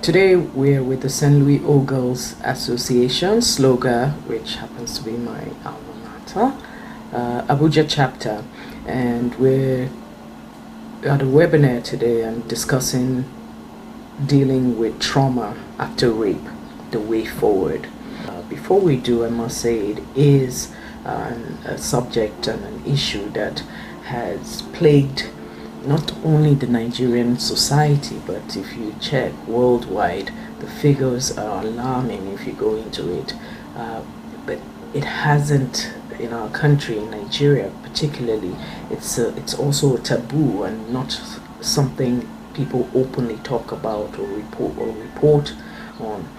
Today we're with the St. Louis All Girls Association, SLOGA, which happens to be my alma mater, Abuja Chapter, and we're at a webinar today and discussing dealing with trauma after rape, the way forward. Before we do, I must say it is a subject and an issue that has plagued not only the Nigerian society, but if you check worldwide, the figures are alarming if you go into it. But it hasn't, in our country, in Nigeria particularly, it's also a taboo and not something people openly talk about or report on.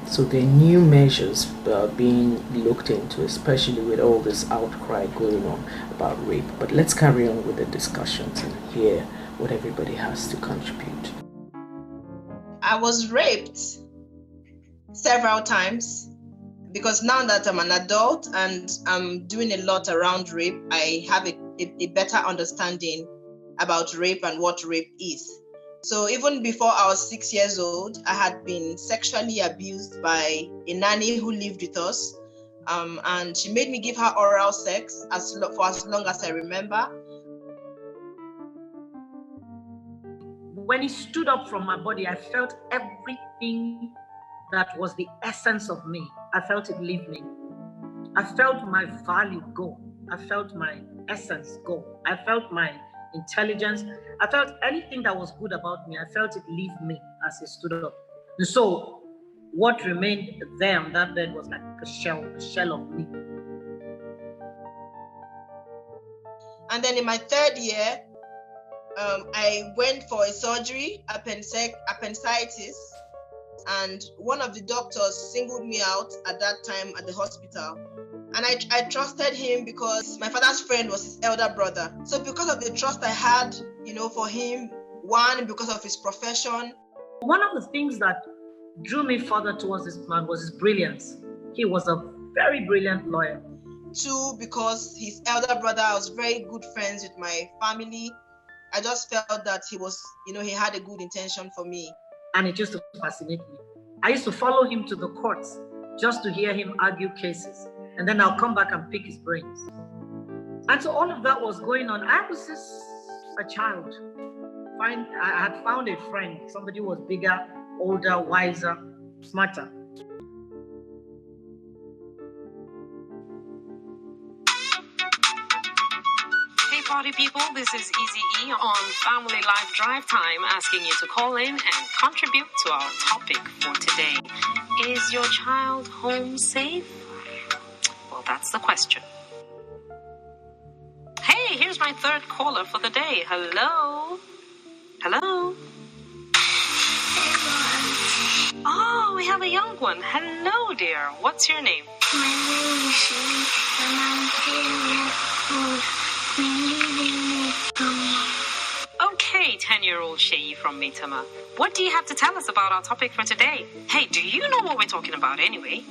So there are new measures being looked into, especially with all this outcry going on about rape. But let's carry on with the discussions and hear what everybody has to contribute. I was raped several times because now that I'm an adult and I'm doing a lot around rape, I have a better understanding about rape and what rape is. So even before I was 6 years old, I had been sexually abused by a nanny who lived with us. And she made me give her oral sex for as long as I remember. When he stood up from my body, I felt everything that was the essence of me. I felt it leave me. I felt my value go. I felt my essence go. I felt my intelligence. I felt anything that was good about me, I felt it leave me as he stood up. And so what remained there on that bed was like a shell of me. And then in my third year, I went for a surgery, appendicitis, and one of the doctors singled me out at that time at the hospital. And I trusted him because my father's friend was his elder brother. So because of the trust I had, for him, one, because of his profession. One of the things that drew me further towards this man was his brilliance. He was a very brilliant lawyer. Two, because his elder brother, I was very good friends with my family. I just felt that he was, he had a good intention for me. And it used to fascinate me. I used to follow him to the courts just to hear him argue cases. And then I'll come back and pick his brains. And so all of that was going on. I was just a child. I had found a friend, somebody who was bigger, older, wiser, smarter. Hey party people, this is Easy E on Family Life Drive Time, asking you to call in and contribute to our topic for today. Is your child home safe? Well, that's the question. Hey, here's my third caller for the day. Hello? Hello? Oh, we have a young one. Hello, dear. What's your name? My name is Shane, and I'm 10 years old. We live in Maitama. Okay, 10-year-old Sheyi from Maitama. What do you have to tell us about our topic for today? Hey, do you know what we're talking about anyway?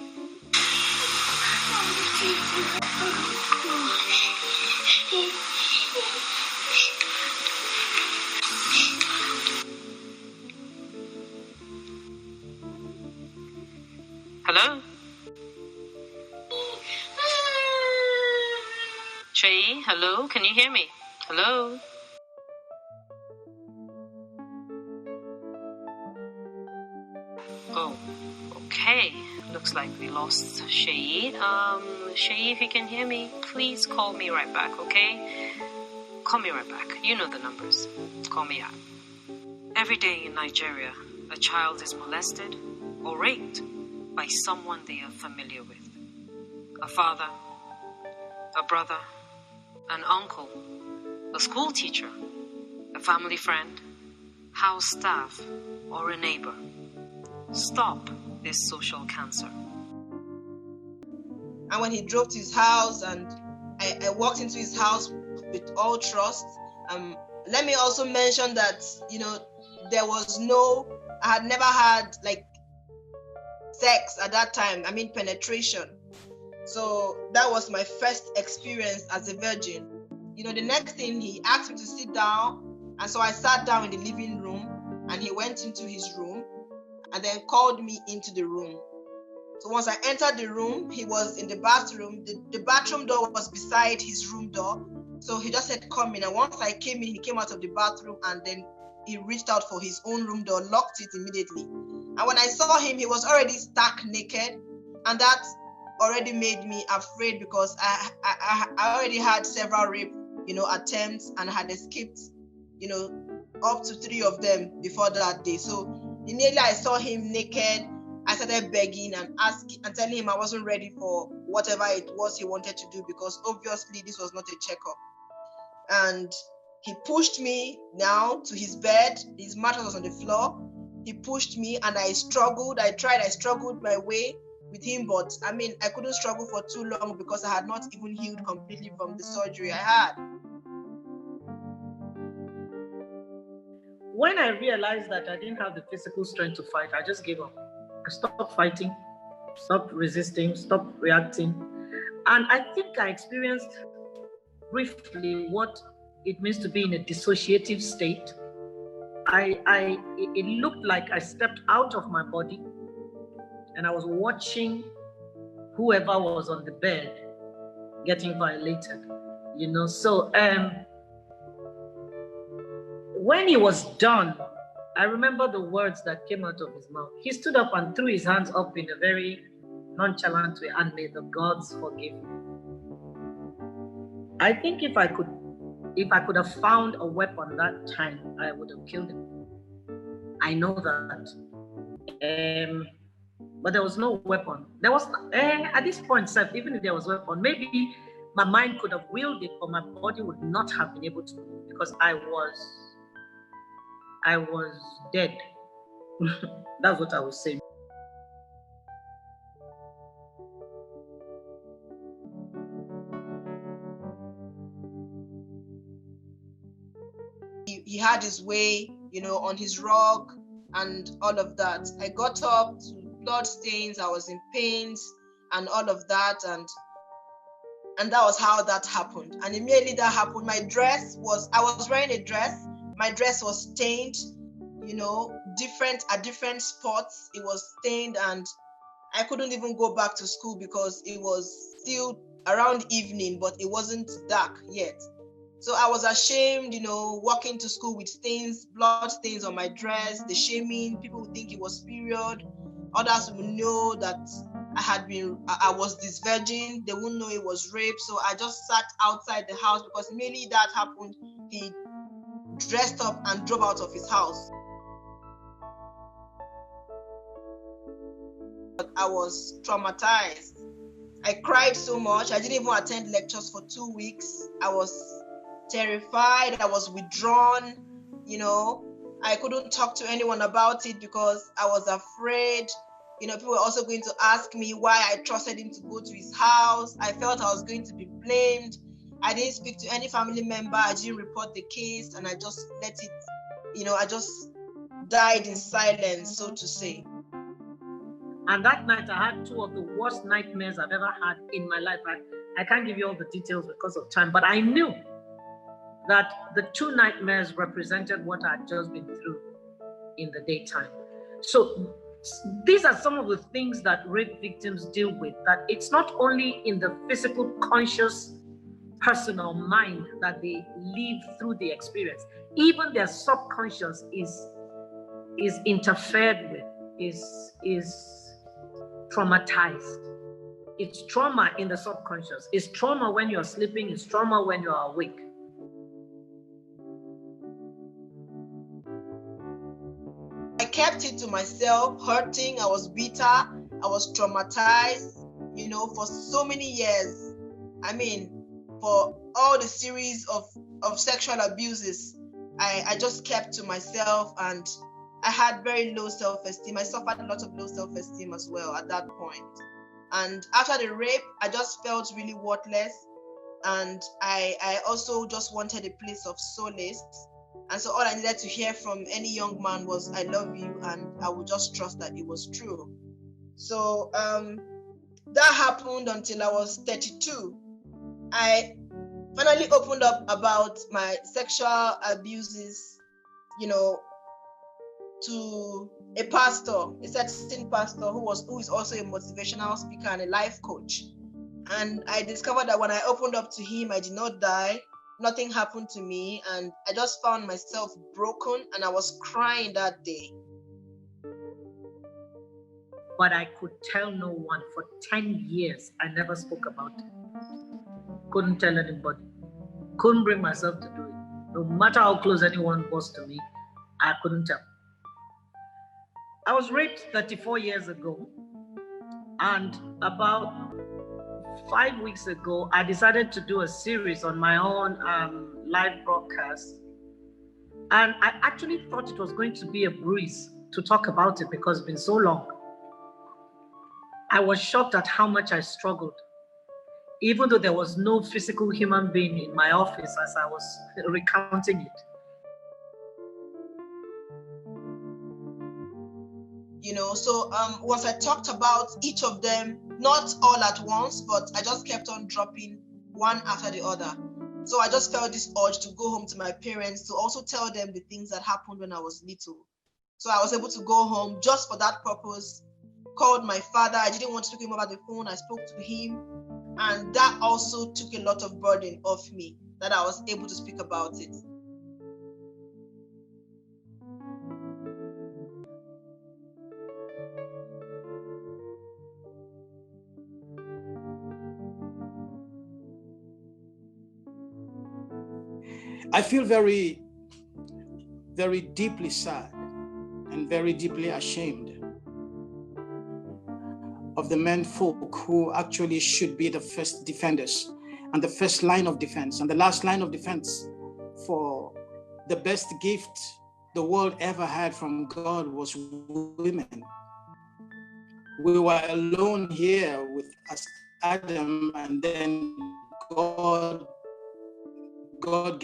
Hello? Shay, hello? Can you hear me? Hello? Oh, okay. Looks like we lost Shay. Shay, if you can hear me, please call me right back, okay? Call me right back. You know the numbers. Call me out. Every day in Nigeria, a child is molested or raped by someone they are familiar with. A father, a brother, an uncle, a school teacher, a family friend, house staff, or a neighbor. Stop this social cancer. And when he drove to his house and I walked into his house with all trust, let me also mention that, I had never had sex at that time. I mean, penetration. So that was my first experience as a virgin. The next thing, he asked me to sit down. And so I sat down in the living room and he went into his room and then called me into the room. So once I entered the room, he was in the bathroom. The bathroom door was beside his room door. So he just said, come in. And once I came in, he came out of the bathroom and then he reached out for his own room door, locked it immediately. And when I saw him, he was already stark naked. And that already made me afraid because I already had several rape, attempts and had escaped, up to 3 of them before that day. So immediately I saw him naked. I started begging and asking and telling him I wasn't ready for whatever it was he wanted to do, because obviously this was not a checkup. And he pushed me down to his bed. His mattress was on the floor. He pushed me and I struggled. I struggled my way with him, but I couldn't struggle for too long because I had not even healed completely from the surgery I had. When I realized that I didn't have the physical strength to fight, I just gave up. I stopped fighting, stopped resisting, stopped reacting. And I think I experienced briefly what it means to be in a dissociative state. It looked like I stepped out of my body and I was watching whoever was on the bed getting violated, So when he was done, I remember the words that came out of his mouth. He stood up and threw his hands up in a very nonchalant way and may the gods forgive me. I think if I could have found a weapon that time, I would have killed him. I know that. But there was no weapon. There was, at this point, even if there was a weapon, maybe my mind could have willed it, but my body would not have been able to move because I was dead. That's what I was saying. He had his way, on his rug and all of that. I got up to blood stains, I was in pains and all of that, and that was how that happened. And immediately that happened, I was wearing a dress, my dress was stained, at different spots, it was stained, and I couldn't even go back to school because it was still around evening, but it wasn't dark yet. So I was ashamed, walking to school with stains, blood stains on my dress, the shaming, people would think it was period. Others would know that I was this virgin. They wouldn't know it was rape. So I just sat outside the house because immediately that happened, he dressed up and drove out of his house. But I was traumatized. I cried so much. I didn't even attend lectures for 2 weeks. I was terrified. I was withdrawn. I couldn't talk to anyone about it because I was afraid. People were also going to ask me why I trusted him to go to his house. I felt I was going to be blamed. I didn't speak to any family member. I didn't report the case, and I just let it, I just died in silence, so to say. And that night I had 2 of the worst nightmares I've ever had in my life. I can't give you all the details because of time, but I knew that the 2 nightmares represented what I had just been through in the daytime. So these are some of the things that rape victims deal with, that it's not only in the physical, conscious, personal mind that they live through the experience. Even their subconscious is interfered with, is traumatized. It's trauma in the subconscious. It's trauma when you're sleeping, it's trauma when you're awake. I kept it to myself, hurting, I was bitter, I was traumatized, for so many years. For all the series of sexual abuses, I just kept to myself, and I had very low self-esteem. I suffered a lot of low self-esteem as well at that point. And after the rape, I just felt really worthless. And I also just wanted a place of solace. And so all I needed to hear from any young man was, I love you, and I would just trust that it was true. So that happened until I was 32. I finally opened up about my sexual abuses, to a pastor, a certain pastor who is also a motivational speaker and a life coach. And I discovered that when I opened up to him, I did not die. Nothing happened to me. And I just found myself broken, and I was crying that day. But I could tell no one. For 10 years, I never spoke about it. Couldn't tell anybody. Couldn't bring myself to do it. No matter how close anyone was to me, I couldn't tell. I was raped 34 years ago, and about 5 weeks ago, I decided to do a series on my own live broadcast. And I actually thought it was going to be a breeze to talk about it because it's been so long. I was shocked at how much I struggled, even though there was no physical human being in my office as I was recounting it. You know, so once I talked about each of them, not all at once, but I just kept on dropping one after the other. So I just felt this urge to go home to my parents to also tell them the things that happened when I was little. So I was able to go home just for that purpose, called my father. I didn't want to speak to him over the phone. I spoke to him. And that also took a lot of burden off me, that I was able to speak about it. I feel very, very deeply sad and very deeply ashamed of the men folk who actually should be the first defenders and the first line of defense and the last line of defense for the best gift the world ever had from God was women. We were alone here with us, Adam, and then God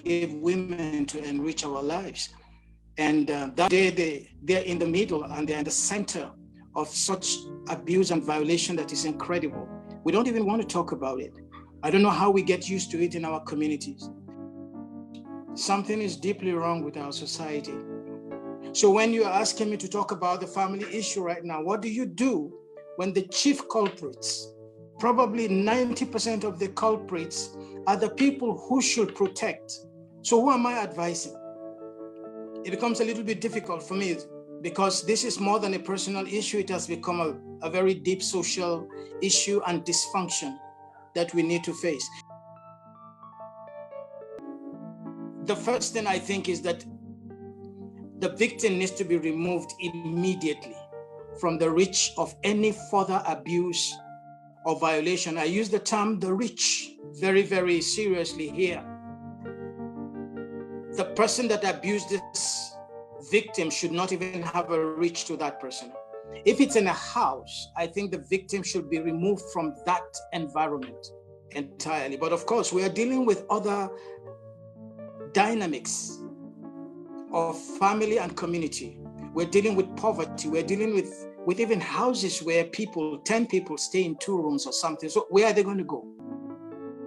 gave women to enrich our lives. And that day they're in the middle and they're in the center of such abuse and violation that is incredible. We don't even want to talk about it. I don't know how we get used to it in our communities. Something is deeply wrong with our society. So when you're asking me to talk about the family issue right now, what do you do when the chief culprits, probably 90% of the culprits, are the people who should protect? So who am I advising? It becomes a little bit difficult for me because this is more than a personal issue. It has become a very deep social issue and dysfunction that we need to face. The first thing I think is that the victim needs to be removed immediately from the reach of any further abuse or violation. I use the term the reach very, very seriously here. The person that abused this victim should not even have a reach to that person. If it's in a house, I think the victim should be removed from that environment entirely. But of course, we are dealing with other dynamics of family and community. We're dealing with poverty. We're dealing with even houses where 10 people stay in 2 rooms or something. So where are they going to go?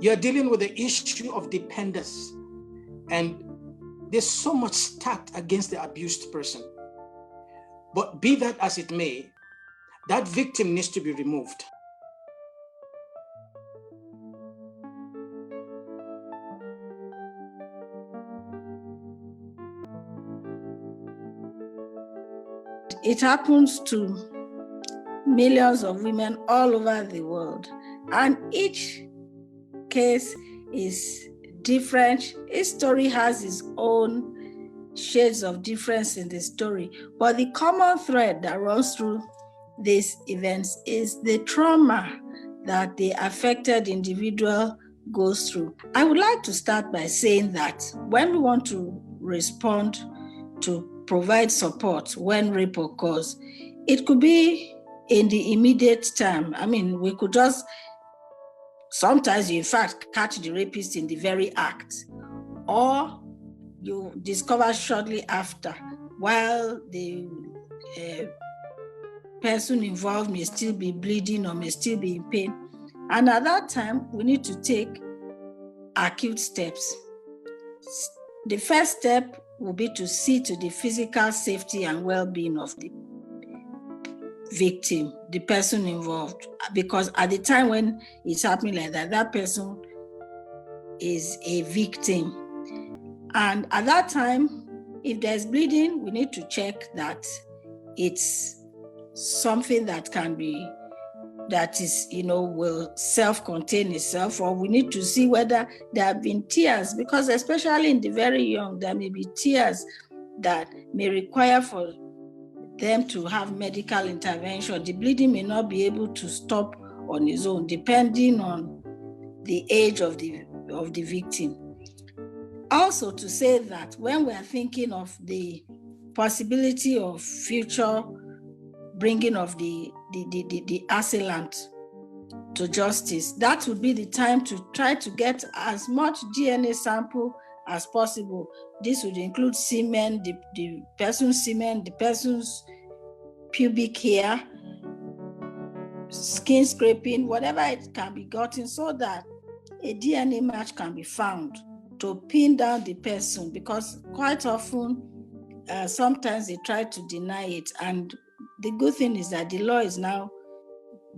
You're dealing with the issue of dependence. And there's so much stacked against the abused person. But be that as it may, that victim needs to be removed. It happens to millions of women all over the world, and each case is different. Each story has its own shades of difference in the story, but the common thread that runs through these events is the trauma that the affected individual goes through. I would like to start by saying that when we want to respond to provide support when rape occurs, it could be in the immediate time. I mean, we could just, sometimes you in fact catch the rapist in the very act, or you discover shortly after while the person involved may still be bleeding or may still be in pain. And at that time, we need to take acute steps. The first step will be to see to the physical safety and well-being of the victim, the person involved. Because at the time when it's happening like that, that person is a victim. And at that time, if there's bleeding, we need to check that it's something that can be, that is, will self-contain itself, or we need to see whether there have been tears, because especially in the very young, there may be tears that may require for them to have medical intervention. The bleeding may not be able to stop on its own, depending on the age of the victim. Also, to say that when we are thinking of the possibility of future bringing of the assailant to justice, that would be the time to try to get as much DNA sample as possible. This would include semen, the person's semen, the person's pubic hair, skin scraping, whatever it can be gotten, so that a DNA match can be found to pin down the person, because quite often, sometimes they try to deny it. And the good thing is that the law is now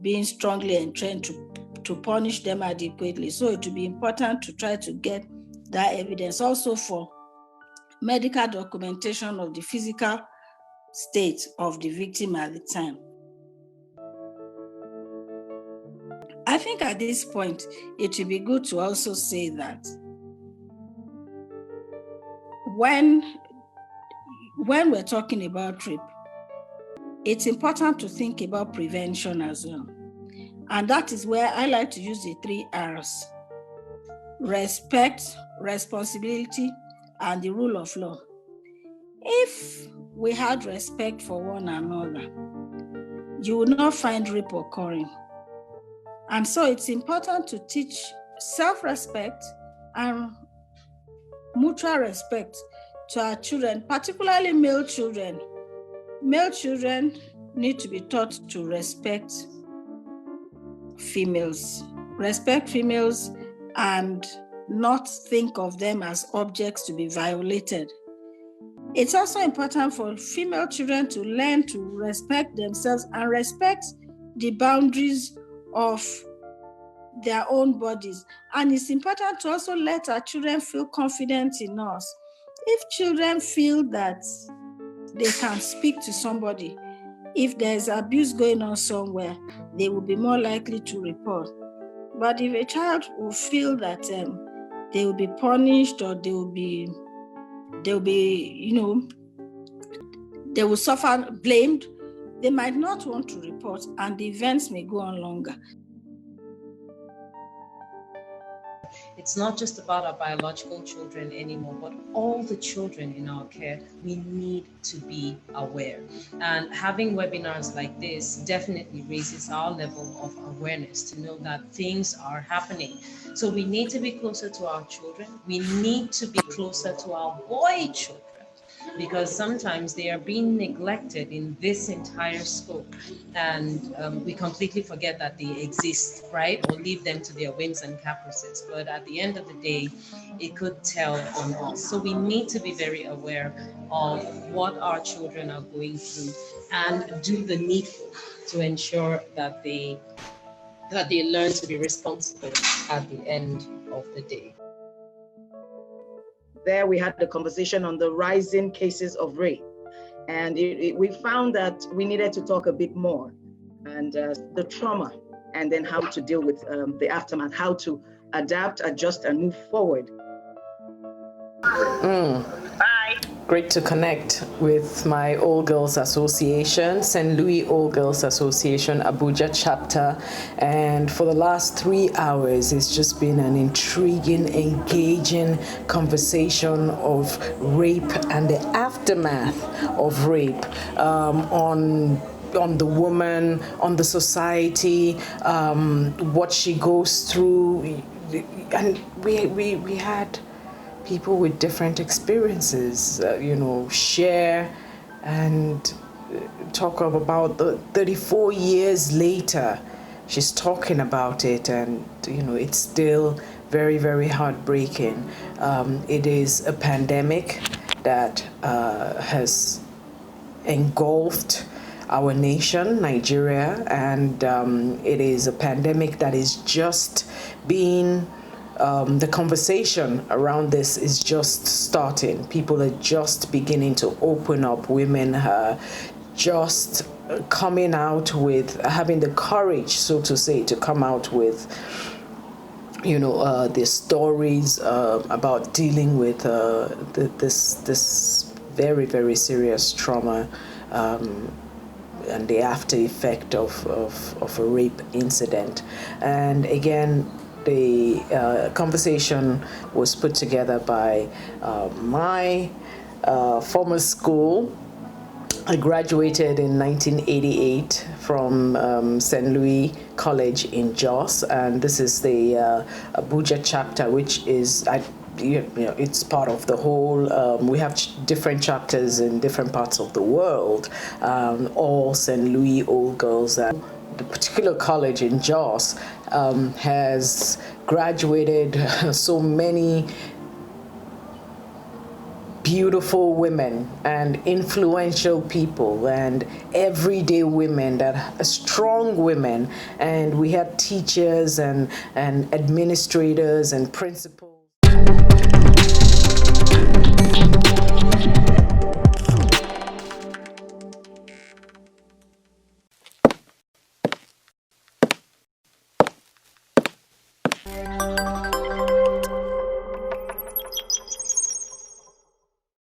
being strongly entrenched to punish them adequately. So it will be important to try to get that evidence. Also for medical documentation of the physical state of the victim at the time. I think at this point, it will be good to also say that when we're talking about rape, it's important to think about prevention as well. And that is where I like to use the 3 R's: respect, responsibility, and the rule of law. If we had respect for one another, you will not find rape occurring. And so it's important to teach self-respect and mutual respect to our children, particularly male children. Male children need to be taught to respect females and not think of them as objects to be violated. It's also important for female children to learn to respect themselves and respect the boundaries of their own bodies. And it's important to also let our children feel confident in us. If children feel that they can speak to somebody, if there's abuse going on somewhere, they will be more likely to report. But if a child will feel that they will be punished, or they will suffer blamed, they might not want to report, and the events may go on longer. It's not just about our biological children anymore, but all the children in our care. We need to be aware. And having webinars like this definitely raises our level of awareness to know that things are happening. So we need to be closer to our children. We need to be closer to our boy children, because sometimes they are being neglected in this entire scope, and we completely forget that they exist, right? Or leave them to their whims and caprices. But at the end of the day, it could tell on us. So we need to be very aware of what our children are going through and do the needful to ensure that they learn to be responsible at the end of the day. There we had the conversation on the rising cases of rape, and we found that we needed to talk a bit more, and the trauma, and then how to deal with the aftermath, how to adapt, adjust, and move forward. Bye. Great to connect with my All Girls Association, St. Louis All Girls Association, Abuja Chapter. And for the last 3 hours, it's just been an intriguing, engaging conversation of rape and the aftermath of rape, on the woman, on the society, what she goes through. And we had people with different experiences, share and talk about the 34 years later. She's talking about it, and it's still very, very heartbreaking. It is a pandemic, that has engulfed our nation, Nigeria, and it is a pandemic that is just being, the conversation around this is just starting. People are just beginning to open up. Women are just coming out with, having the courage, so to say, to come out with, the stories about dealing with this very, very serious trauma, and the after effect of a rape incident. And again, the conversation was put together by my former school. I graduated in 1988 from St. Louis College in Jos, and this is the Abuja chapter, which is, it's part of the whole, we have different chapters in different parts of the world, all St. Louis old girls. And the particular college in Jos has graduated so many beautiful women and influential people and everyday women, that strong women, and we had teachers and administrators and principals.